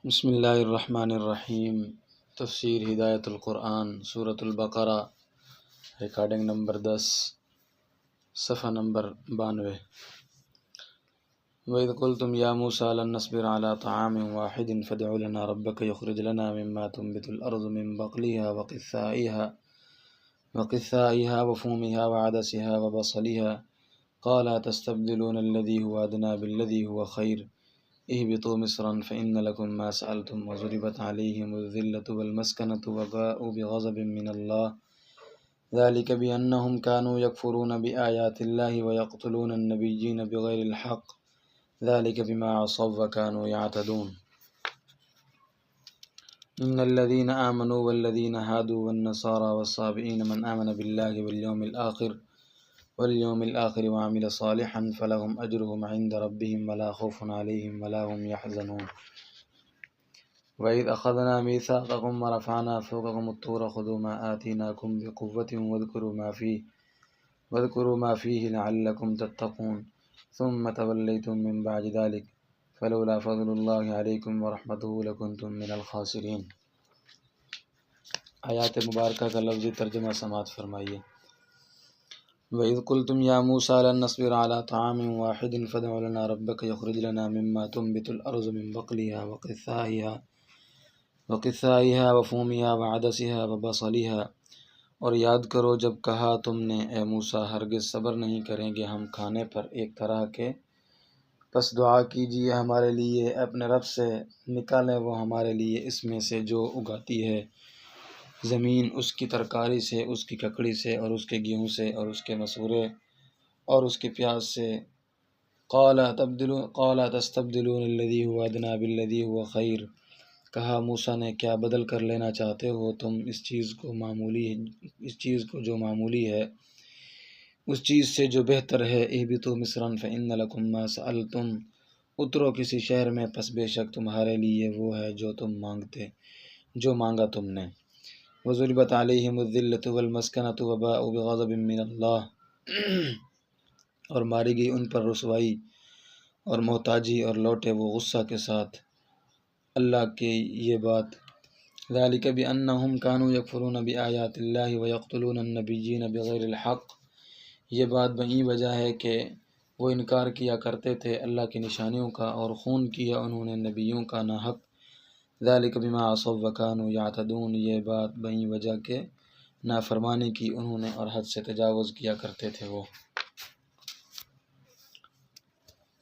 بسم اللہ الرحمن الرحیم۔ تفسیر ہدایت القرآن سورۃ البقرہ، ریکارڈنگ نمبر 10، صفحہ نمبر 92۔ وَإِذْ قُلْتُمْ يَا مُوسَىٰ لَن نَّصْبِرَ عَلَىٰ طَعَامٍ وَاحِدٍ فَادْعُ لَنَا رَبَّكَ يُخْرِجْ لَنَا مِمَّا تُنبِتُ الْأَرْضُ مِن بَقْلِهَا وَقِثَّائِهَا وَفُومِهَا وَعَدَسِهَا وَبَصَلِهَا قَالَ أَتَسْتَبْدِلُونَ الَّذِي هُوَ أَدْنَىٰ بِالَّذِي هُوَ خَيْرٌ اهبطوا مصرا فإن لكم ما سألتم وضربت عليهم الذلة والمسكنة وباءوا بغضب من الله ذلك بأنهم كانوا يكفرون بآيات الله ويقتلون النبيين بغير الحق ذلك بما عصوا وكانوا يعتدون إن الذين آمنوا والذين هادوا والنصارى والصابئين من آمن بالله واليوم الآخر وعمل صالحا فلهم أجرهم عند ربهم ولا خوف عليهم ولا هم يحزنون وإذ أخذنا ميثاقكم ورفعنا فوقكم الطور خذوا ما آتيناكم بقوة واذكروا ما فيه لعلكم تتقون ثم توليتم من بعد ذلك فلولا فضل الله عليكم ورحمته لكنتم من الخاسرين۔ آیات مبارکہ کا لفظی ترجمہ سماعت فرمائیے۔ وَإِذْ قُلْتُمْ يَا مُوسَىٰ لَن نَّصْبِرَ عَلَىٰ طَعَامٍ وَاحِدٍ فَادْعُ لَنَا رَبَّكَ يُخْرِجْ لَنَا مِمَّا تُنبِتُ الْأَرْضُ مِن بَقْلِهَا وَقِثَّائِهَا وَفُومِهَا وَعَدَسِهَا وَبَصَلِهَا، اور یاد کرو جب کہا تم نے اے موسیٰ ہرگز صبر نہیں کریں گے ہم کھانے پر ایک طرح کے، پس دعا کیجیے ہمارے لیے اپنے رب سے، نکالے وہ ہمارے لیے اس میں سے جو اگاتی ہے زمین، اس کی ترکاری سے، اس کی ککڑی سے، اور اس کے گیہوں سے، اور اس کے مسورے اور اس کے پیاز سے۔ قال تستبدلون الذی هو ادنی بالذی هو خیر، کہا موسیٰ نے کیا بدل کر لینا چاہتے ہو تم اس چیز کو جو معمولی ہے اس چیز سے جو بہتر ہے۔ اہبطوا مصرا فإن لکم ما سألتم، اترو کسی شہر میں پس بے شک تمہارے لیے وہ ہے جو مانگا تم نے۔ وضربت علیہم الذلۃ والمسکنۃ وباءوا بغضب من اللہ، اور ماری گئی ان پر رسوائی اور محتاجی اور لوٹے وہ غصہ کے ساتھ اللہ کے یہ بات۔ ذالک بأنہم کانوا یکفرون بآیات اللہ ویقتلون النبیین بغیر الحق، یہ بات بہی وجہ ہے کہ وہ انکار کیا کرتے تھے اللہ کی نشانیوں کا اور خون کیا انہوں نے نبیوں کا ناحق۔ ذالک بما عصوا وکانوا یعتدون، یہ بات بہی وجہ کہ نافرمانی کی انہوں نے اور حد سے تجاوز کیا کرتے تھے وہ۔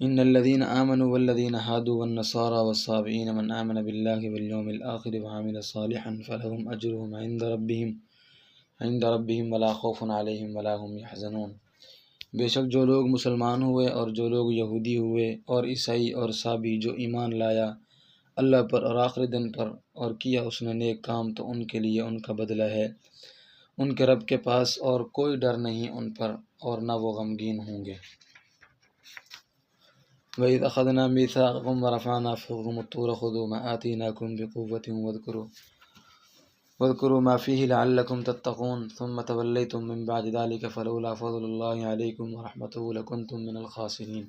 ان الذين آمنوا والذين هادوا والنصارى والصابئين من آمن بالله واليوم الآخر وعمل صالحا فلهم أجرهم عند ربهم ولا خوف عليهم ولا هم يحزنون۔ بے شک جو لوگ مسلمان ہوئے اور جو لوگ یہودی ہوئے اور عیسائی اور صابی جو ایمان لایا اللہ پر اور آخری دن پر اور کیا اس نے نیک کام تو ان کے لیے ان کا بدلہ ہے ان کے رب کے پاس، اور کوئی ڈر نہیں ان پر اور نہ وہ غمگین ہوں گے۔ وَإِذْ أَخَذْنَا مِيثَاقَكُمْ وَرَفَعْنَا فَوْقَكُمُ الطُّورَ خُذُوا مَا آتَيْنَاكُمْ بِقُوَّةٍ وَاذْكُرُوا مَا فِيهِ لَعَلَّكُمْ تَتَّقُونَ ثُمَّ تَوَلَّيْتُم مِّن بَعْدِ ذَلِكَ فَلَوْلَا فَضْلُ اللَّهِ عَلَيْكُمْ وَرَحْمَتُهُ لَكُنتُم مِّنَ الْخَاسِرِينَ۔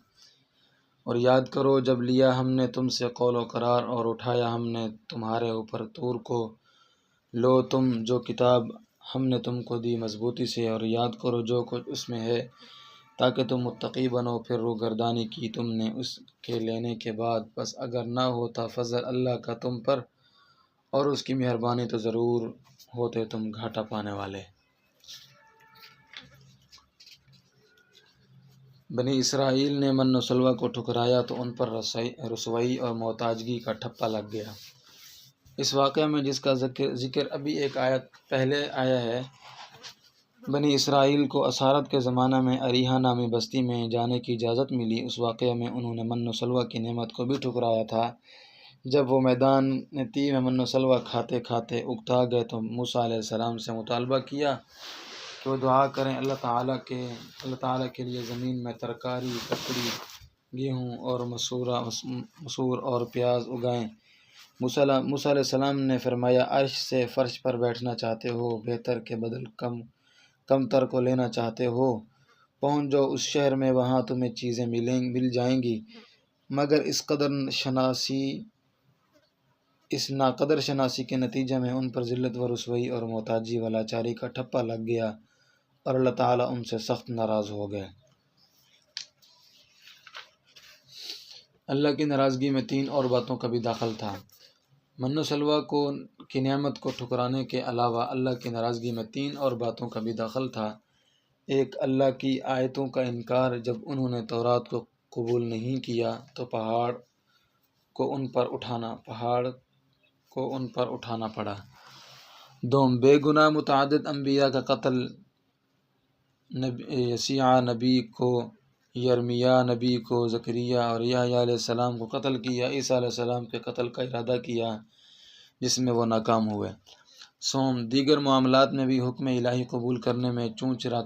اور یاد کرو جب لیا ہم نے تم سے قول و قرار اور اٹھایا ہم نے تمہارے اوپر طور کو، لو تم جو کتاب ہم نے تم کو دی مضبوطی سے، اور یاد کرو جو کچھ اس میں ہے تاکہ تم متقی بنو، پھر روگردانی کی تم نے اس کے لینے کے بعد، بس اگر نہ ہوتا فضل اللہ کا تم پر اور اس کی مہربانی تو ضرور ہوتے تم گھاٹا پانے والے۔ بنی اسرائیل نے من و سلوہ کو ٹھکرایا تو ان پر رسوائی اور محتاجگی کا ٹھپا لگ گیا۔ اس واقعہ میں جس کا ذکر ابھی ایک آیت پہلے آیا ہے، بنی اسرائیل کو اسارت کے زمانہ میں اریحا نامی بستی میں جانے کی اجازت ملی۔ اس واقعہ میں انہوں نے من و سلوہ کی نعمت کو بھی ٹھکرایا تھا۔ جب وہ میدان طی میں من و سلوہ کھاتے کھاتے اکتا گئے تو موسیٰ علیہ السلام سے مطالبہ کیا کہ وہ دعا کریں اللہ تعالیٰ کے لیے زمین میں ترکاری، ککڑی، گیہوں اور مسور اور پیاز اگائیں۔ موسیٰ علیہ السلام نے فرمایا عرش سے فرش پر بیٹھنا چاہتے ہو، بہتر کے بدل کم تر کو لینا چاہتے ہو، پہنچ جاؤ اس شہر میں، وہاں تمہیں چیزیں مل جائیں گی، مگر اس قدر اس ناقدر شناسی کے نتیجے میں ان پر ذلت و رسوائی اور محتاجی و لاچاری کا ٹھپا لگ گیا اور اللہ تعالیٰ ان سے سخت ناراض ہو گئے۔ اللہ کی ناراضگی میں 3 اور باتوں کا بھی داخل تھا۔ من و سلوہ کی نعمت کو ٹھکرانے کے علاوہ اللہ کی ناراضگی میں 3 اور باتوں کا بھی داخل تھا۔ ایک، اللہ کی آیتوں کا انکار۔ جب انہوں نے تورات کو قبول نہیں کیا تو پہاڑ کو ان پر اٹھانا پڑا۔ دوم، بے گناہ متعدد انبیاء کا قتل، یسیع نبی کو، یرمیاء نبی کو، زکریا اور یحییٰ علیہ السلام کو قتل کیا، عیسیٰ علیہ السلام کے قتل کا ارادہ کیا جس میں وہ ناکام ہوئے۔ سوم، دیگر معاملات میں بھی حکم الہی قبول کرنے میں چوں چرا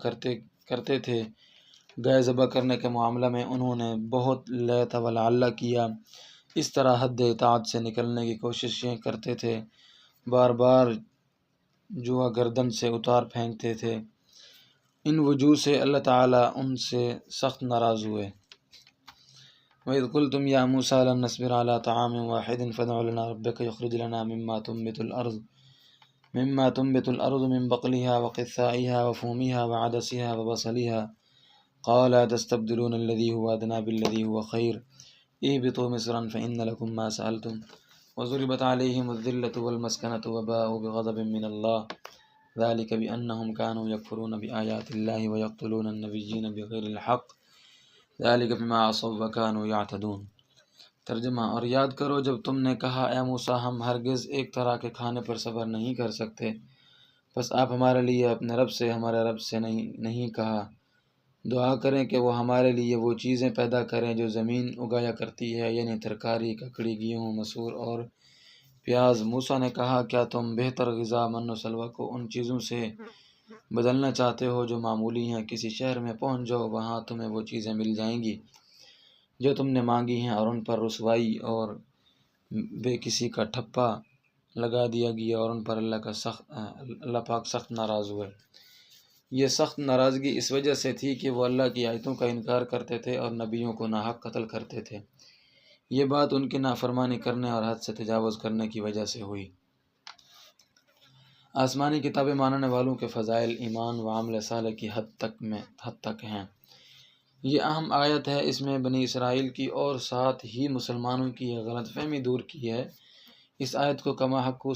کرتے تھے۔ گائے ذبح کرنے کے معاملہ میں انہوں نے بہت لیت و لعل کیا، اس طرح حد اطاعت سے نکلنے کی کوششیں کرتے تھے، بار بار جوا گردن سے اتار پھینکتے تھے۔ ان وجوہ سے اللہ تعالیٰ ان سے سخت ناراض ہوئے۔ وَإِذْ قُلْتُمْ يَا مُوسَىٰ لَن نَّصْبِرَ عَلَىٰ طَعَامٍ وَاحِدٍ فَادْعُ لَنَا رَبَّكَ يُخْرِجْ لَنَا مِمَّا تُنبِتُ الْأَرْضُ مِن بَقْلِهَا وَقِثَّائِهَا وَفُومِهَا وَعَدَسِهَا وَبَصَلِهَا قَالَ أَتَسْتَبْدِلُونَ الَّذِي هُوَ أَدْنَىٰ بِالَّذِي هُوَ خَيْرٌ اهْبِطُوا مِصْرًا فَإِنَّ لَكُم مَّا سَأَلْتُمْ وَضُرِبَتْ عَلَيْهِمُ الذِّلَّةُ وَالْمَسْكَنَةُ وَبَاءُوا بِغَضَبٍ مِّنَ اللَّهِ ذَلِكَ بِأَنَّهُمْ كَانُوا يَكْفُرُونَ بِآيَاتِ اللَّهِ وَيَقْتُلُونَ النَّبِيِّينَ بِغَيْرِ الْحَقِّ ذَلِكَ بِمَا عَصَوا وَكَانُوا يَعْتَدُونَ۔ ترجمہ، اور یاد کرو جب تم نے کہا اے موسیٰ ہم ہرگز ایک طرح کے کھانے پر صبر نہیں کر سکتے، بس آپ ہمارے لیے اپنے رب سے ہمارے رب سے نہیں کہا دعا کریں کہ وہ ہمارے لیے وہ چیزیں پیدا کریں جو زمین اگایا کرتی ہے، یعنی ترکاری، ککڑی، گیہوں، مسور اور پیاز۔ موسیٰ نے کہا کیا تم بہتر غذا من و سلوہ کو ان چیزوں سے بدلنا چاہتے ہو جو معمولی ہیں؟ کسی شہر میں پہنچ جاؤ، وہاں تمہیں وہ چیزیں مل جائیں گی جو تم نے مانگی ہیں، اور ان پر رسوائی اور بے کسی کا ٹھپا لگا دیا گیا اور ان پر اللہ پاک سخت ناراض ہوئے۔ یہ سخت ناراضگی اس وجہ سے تھی کہ وہ اللہ کی آیتوں کا انکار کرتے تھے اور نبیوں کو ناحق قتل کرتے تھے۔ یہ بات ان کی نافرمانی کرنے اور حد سے تجاوز کرنے کی وجہ سے ہوئی۔ آسمانی کتابیں ماننے والوں کے فضائل ایمان و عمل صالح کی حد تک ہیں۔ یہ اہم آیت ہے، اس میں بنی اسرائیل کی اور ساتھ ہی مسلمانوں کی یہ غلط فہمی دور کی ہے۔ اس آیت کو کما حق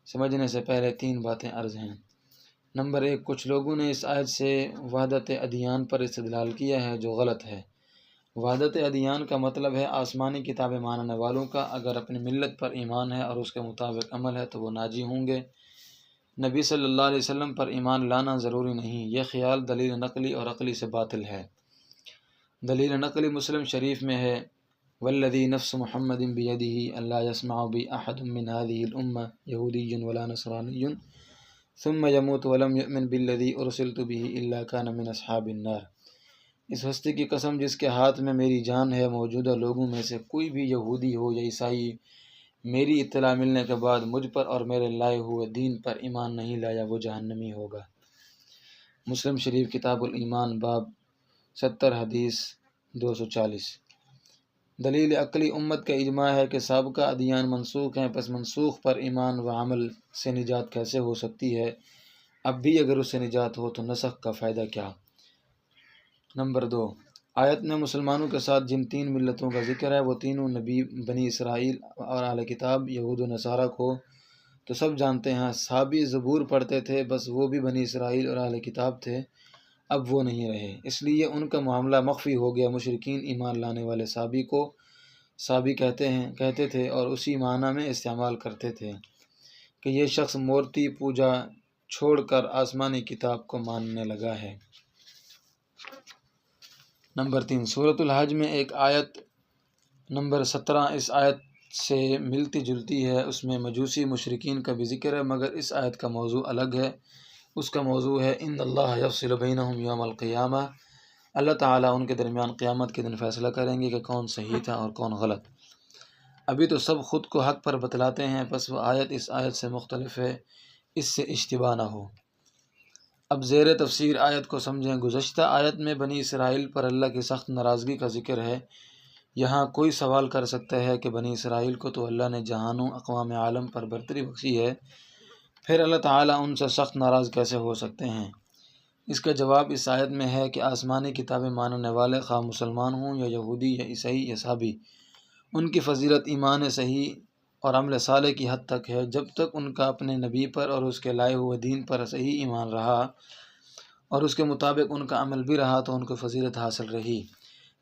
سمجھنے سے پہلے 3 باتیں عرض ہیں۔ نمبر 1، کچھ لوگوں نے اس آیت سے وحدت ادیان پر استدلال کیا ہے جو غلط ہے۔ وحدت ادیان کا مطلب ہے آسمانی کتابیں ماننے والوں کا اگر اپنی ملت پر ایمان ہے اور اس کے مطابق عمل ہے تو وہ ناجی ہوں گے۔ نبی صلی اللہ علیہ وسلم پر ایمان لانا ضروری نہیں، یہ خیال دلیل نقلی اور عقلی سے باطل ہے۔ دلیل نقلی مسلم شریف میں ہے، والذی نفس محمد بیدہ الا یسمع بی احد من هذه الامہ یہودی ولا نصرانی ثم يموت ولم يؤمن بالذی ارسلت به الا كان من اصحاب النار۔ اس ہستی کی قسم جس کے ہاتھ میں میری جان ہے، موجودہ لوگوں میں سے کوئی بھی یہودی ہو یا عیسائی میری اطلاع ملنے کے بعد مجھ پر اور میرے لائے ہوئے دین پر ایمان نہیں لایا، وہ جہنمی ہوگا۔ مسلم شریف کتاب الایمان باب 70 حدیث 240۔ دلیل عقلی امت کا اجماع ہے کہ سابقہ ادیان منسوخ ہیں، پس منسوخ پر ایمان و عمل سے نجات کیسے ہو سکتی ہے؟ اب بھی اگر اس سے نجات ہو تو نسخ کا فائدہ کیا؟ نمبر 2، آیت میں مسلمانوں کے ساتھ جن 3 ملتوں کا ذکر ہے وہ تینوں نبی بنی اسرائیل اور اہل کتاب یہود و نصارہ کو تو سب جانتے ہیں۔ صحابی زبور پڑھتے تھے، بس وہ بھی بنی اسرائیل اور اہل کتاب تھے، اب وہ نہیں رہے، اس لیے ان کا معاملہ مخفی ہو گیا۔ مشرکین ایمان لانے والے صحابی کو صحابی کہتے تھے اور اسی معنی میں استعمال کرتے تھے کہ یہ شخص مورتی پوجا چھوڑ کر آسمانی کتاب کو ماننے لگا ہے۔ نمبر 3، سورۃ الحج میں ایک آیت نمبر 17 اس آیت سے ملتی جلتی ہے، اس میں مجوسی مشرکین کا بھی ذکر ہے، مگر اس آیت کا موضوع الگ ہے۔ اس کا موضوع ہے ان اللہ یفصل بینہم یوم القیامہ، اللہ تعالیٰ ان کے درمیان قیامت کے دن فیصلہ کریں گے کہ کون صحیح تھا اور کون غلط۔ ابھی تو سب خود کو حق پر بتلاتے ہیں، پس وہ آیت اس آیت سے مختلف ہے، اس سے اشتباہ نہ ہو۔ اب زیر تفسیر آیت کو سمجھیں۔ گزشتہ آیت میں بنی اسرائیل پر اللہ کی سخت ناراضگی کا ذکر ہے، یہاں کوئی سوال کر سکتا ہے کہ بنی اسرائیل کو تو اللہ نے جہانوں اقوام عالم پر برتری بخشی ہے، پھر اللہ تعالیٰ ان سے سخت ناراض کیسے ہو سکتے ہیں؟ اس کا جواب اس آیت میں ہے کہ آسمانی کتابیں ماننے والے خواہ مسلمان ہوں یا یہودی یا عیسائی یا صابی، ان کی فضیلت ایمان صحیح اور عمل صالح کی حد تک ہے۔ جب تک ان کا اپنے نبی پر اور اس کے لائے ہوئے دین پر صحیح ایمان رہا اور اس کے مطابق ان کا عمل بھی رہا تو ان کو فضیلت حاصل رہی۔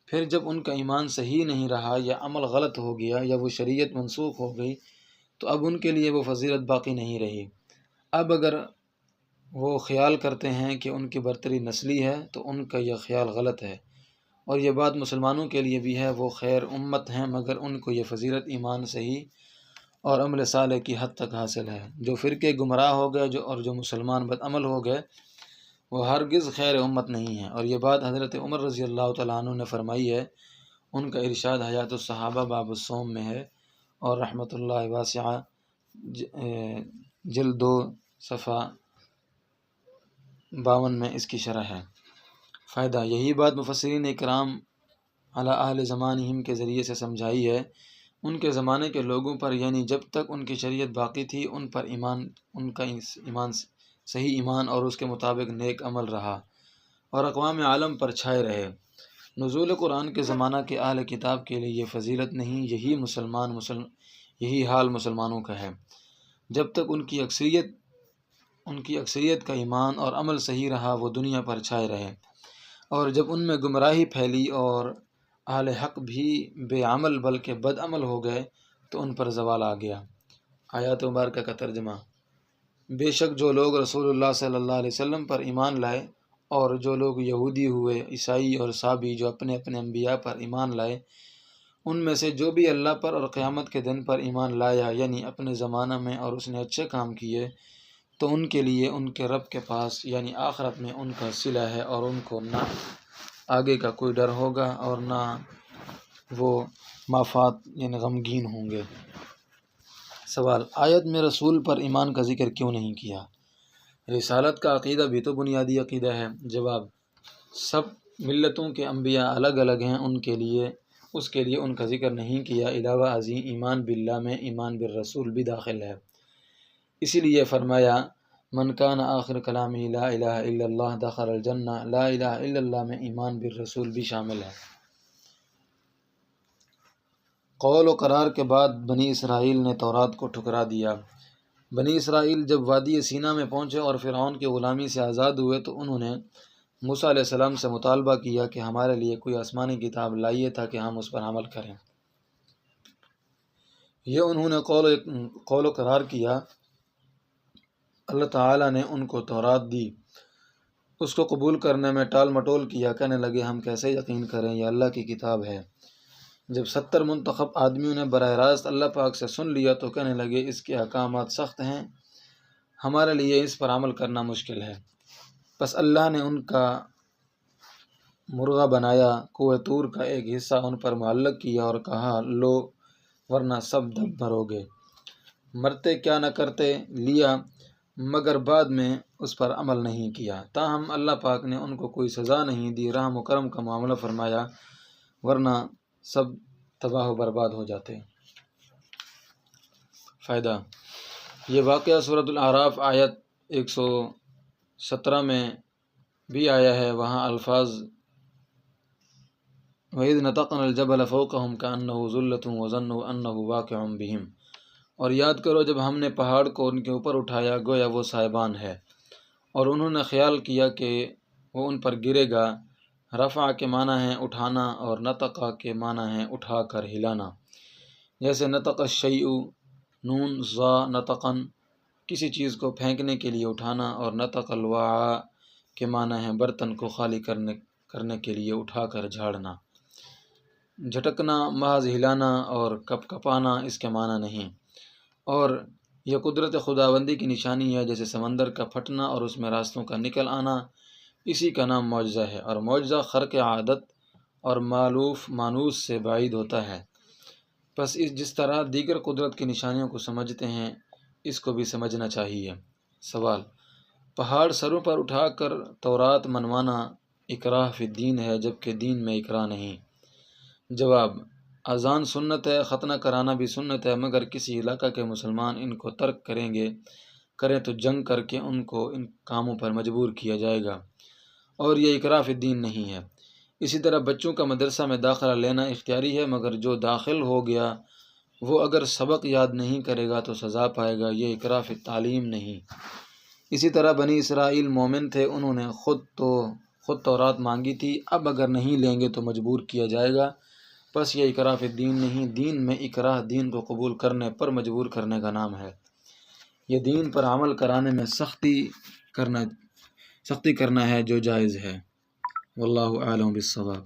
پھر جب ان کا ایمان صحیح نہیں رہا یا عمل غلط ہو گیا یا وہ شریعت منسوخ ہو گئی تو اب ان کے لیے وہ فضیلت باقی نہیں رہی۔ اب اگر وہ خیال کرتے ہیں کہ ان کی برتری نسلی ہے تو ان کا یہ خیال غلط ہے، اور یہ بات مسلمانوں کے لیے بھی ہے۔ وہ خیر امت ہیں مگر ان کو یہ فضیلت ایمان صحیح اور عمل صالح کی حد تک حاصل ہے۔ جو فرقے گمراہ ہو گئے اور جو مسلمان بد عمل ہو گئے وہ ہرگز خیر امت نہیں ہیں، اور یہ بات حضرت عمر رضی اللہ تعالیٰ عنہ نے فرمائی ہے۔ ان کا ارشاد حیات الصحابہ باب الصوم میں ہے، اور رحمۃ اللہ واسعہ جلد 2 صفحہ 52 میں اس کی شرح ہے۔ فائدہ: یہی بات مفسرین اکرام علی اہل زمانہم کے ذریعے سے سمجھائی ہے۔ ان کے زمانے کے لوگوں پر، یعنی جب تک ان کی شریعت باقی تھی، ان پر ان کا ایمان صحیح ایمان اور اس کے مطابق نیک عمل رہا اور اقوام عالم پر چھائے رہے۔ نزول قرآن کے زمانہ کے اہل کتاب کے لیے یہ فضیلت نہیں، یہی حال مسلمانوں کا ہے۔ جب تک ان کی اکثریت کا ایمان اور عمل صحیح رہا وہ دنیا پر چھائے رہے، اور جب ان میں گمراہی پھیلی اور اہل حق بھی بے عمل بلکہ بد عمل ہو گئے تو ان پر زوال آ گیا۔ آیات مبارکہ کا ترجمہ: بے شک جو لوگ رسول اللہ صلی اللہ علیہ وسلم پر ایمان لائے اور جو لوگ یہودی ہوئے، عیسائی اور صابی جو اپنے اپنے انبیاء پر ایمان لائے، ان میں سے جو بھی اللہ پر اور قیامت کے دن پر ایمان لایا، یعنی اپنے زمانہ میں، اور اس نے اچھے کام کیے، تو ان کے لیے ان کے رب کے پاس یعنی آخرت میں ان کا صلہ ہے، اور ان کو نہ آگے کا کوئی ڈر ہوگا اور نہ وہ مافات یعنی غمگین ہوں گے۔ سوال: آیت میں رسول پر ایمان کا ذکر کیوں نہیں کیا؟ رسالت کا عقیدہ بھی تو بنیادی عقیدہ ہے۔ جواب: سب ملتوں کے انبیاء الگ الگ ہیں، اس کے لیے ان کا ذکر نہیں کیا۔ علاوہ ازیں ایمان باللہ میں ایمان بالرسول بھی داخل ہے، اسی لیے فرمایا من کان آخر کلامہ لا الہ الا اللہ دخل الجنہ۔ لا الہ الا اللہ میں ایمان بالرسول بھی شامل ہے۔ قول و قرار کے بعد بنی اسرائیل نے تورات کو ٹھکرا دیا۔ بنی اسرائیل جب وادی سینا میں پہنچے اور فرعون کی غلامی سے آزاد ہوئے تو انہوں نے موسیٰ علیہ السلام سے مطالبہ کیا کہ ہمارے لیے کوئی آسمانی کتاب لائیے تاکہ ہم اس پر عمل کریں۔ یہ انہوں نے قول و قرار کیا۔ اللہ تعالیٰ نے ان کو تورات دی، اس کو قبول کرنے میں ٹال مٹول کیا، کہنے لگے ہم کیسے یقین کریں، یہ اللہ کی کتاب ہے۔ جب 70 منتخب آدمیوں نے براہ راست اللہ پاک سے سن لیا تو کہنے لگے اس کے احکامات سخت ہیں، ہمارے لیے اس پر عمل کرنا مشکل ہے۔ پس اللہ نے ان کا مرغہ بنایا، کوہ طور کا ایک حصہ ان پر معلق کیا اور کہا لو ورنہ سب دب مرو گے۔ مرتے کیا نہ کرتے لیا، مگر بعد میں اس پر عمل نہیں کیا۔ تاہم اللہ پاک نے ان کو کوئی سزا نہیں دی، رحم و کرم کا معاملہ فرمایا، ورنہ سب تباہ و برباد ہو جاتے۔ فائدہ: یہ واقعہ سورۃ الاعراف آیت 117 میں بھی آیا ہے۔ وہاں الفاظ وَإِذْ نَتَقْنَا الْجَبَلَ فَوْقَهُمْ كَأَنَّهُ ظُلَّةٌ وَظَنُّوا أَنَّهُ واقع بِهِمْ، اور یاد کرو جب ہم نے پہاڑ کو ان کے اوپر اٹھایا گویا وہ سائبان ہے، اور انہوں نے خیال کیا کہ وہ ان پر گرے گا۔ رفع کے معنی ہیں اٹھانا اور نطق کے معنی ہیں اٹھا کر ہلانا، جیسے نطق الشیء نون ضا نطقاً کسی چیز کو پھینکنے کے لیے اٹھانا، اور نطق الوعاء کے معنی ہیں برتن کو خالی کرنے کے لیے اٹھا کر جھاڑنا۔ جھٹکنا محض ہلانا اور کپ کپانا اس کے معنی نہیں، اور یہ قدرت خداوندی کی نشانی ہے، جیسے سمندر کا پھٹنا اور اس میں راستوں کا نکل آنا، اسی کا نام معجزہ ہے، اور معجزہ خرق عادت اور مالوف مانوس سے بعید ہوتا ہے۔ پس جس طرح دیگر قدرت کی نشانیوں کو سمجھتے ہیں اس کو بھی سمجھنا چاہیے۔ سوال: پہاڑ سروں پر اٹھا کر تورات منوانا اکراہ فی الدین ہے جبکہ دین میں اکراہ نہیں۔ جواب: اذان سنت ہے، ختنہ کرانا بھی سنت ہے، مگر کسی علاقہ کے مسلمان ان کو ترک کریں تو جنگ کر کے ان کو ان کاموں پر مجبور کیا جائے گا، اور یہ اکراہ فی الدین نہیں ہے۔ اسی طرح بچوں کا مدرسہ میں داخلہ لینا اختیاری ہے، مگر جو داخل ہو گیا وہ اگر سبق یاد نہیں کرے گا تو سزا پائے گا، یہ اکراہ فی التعلیم نہیں۔ اسی طرح بنی اسرائیل مومن تھے، انہوں نے خود تورات مانگی تھی، اب اگر نہیں لیں گے تو مجبور کیا جائے گا، پس یہ اکراہ فی الدین نہیں۔ دین میں اکراہ دین کو قبول کرنے پر مجبور کرنے کا نام ہے، یہ دین پر عمل کرانے میں سختی کرنا ہے جو جائز ہے۔ واللہ اعلم بالصواب۔